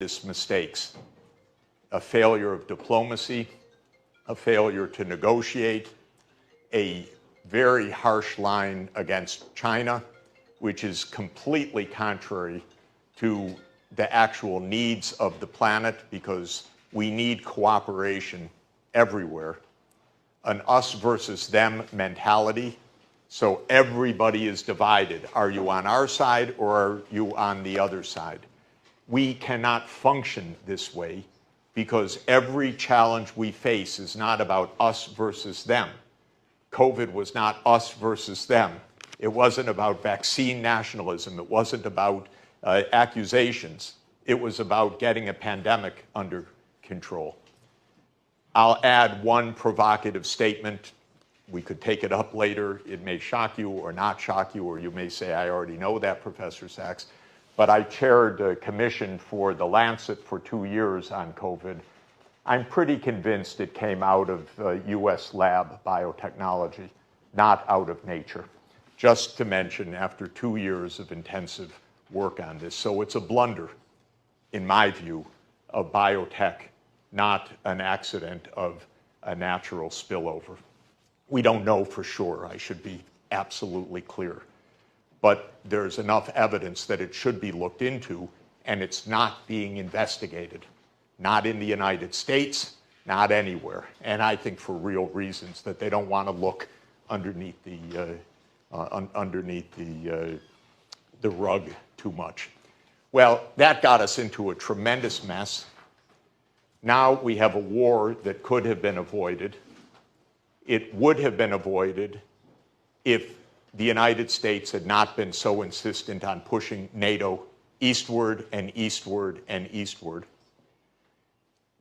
mistakes: a failure of diplomacy, a failure to negotiate, a very harsh line against China, which is completely contrary to the actual needs of the planet, because we need cooperation everywhere. An us versus them mentality, so everybody is divided. Are you on our side or are you on the other side? We cannot function this way, because every challenge we face is not about us versus them. COVID was not us versus them. It wasn't about vaccine nationalism. It wasn't about accusations. It was about getting a pandemic under control. I'll add one provocative statement. We could take it up later. It may shock you or not shock you, or you may say, I already know that, Professor Sachs. But I chaired a commission for The Lancet for 2 years on COVID. I'm pretty convinced it came out of US lab biotechnology, not out of nature. Just to mention, after 2 years of intensive work on this. So it's a blunder, in my view, of biotech, not an accident of a natural spillover. We don't know for sure, I should be absolutely clear. But there's enough evidence that it should be looked into, and it's not being investigated. Not in the United States, not anywhere. And I think for real reasons, that they don't want to look underneath the rug too much. Well, that got us into a tremendous mess. Now we have a war that could have been avoided. It would have been avoided if the United States had not been so insistent on pushing NATO eastward and eastward and eastward.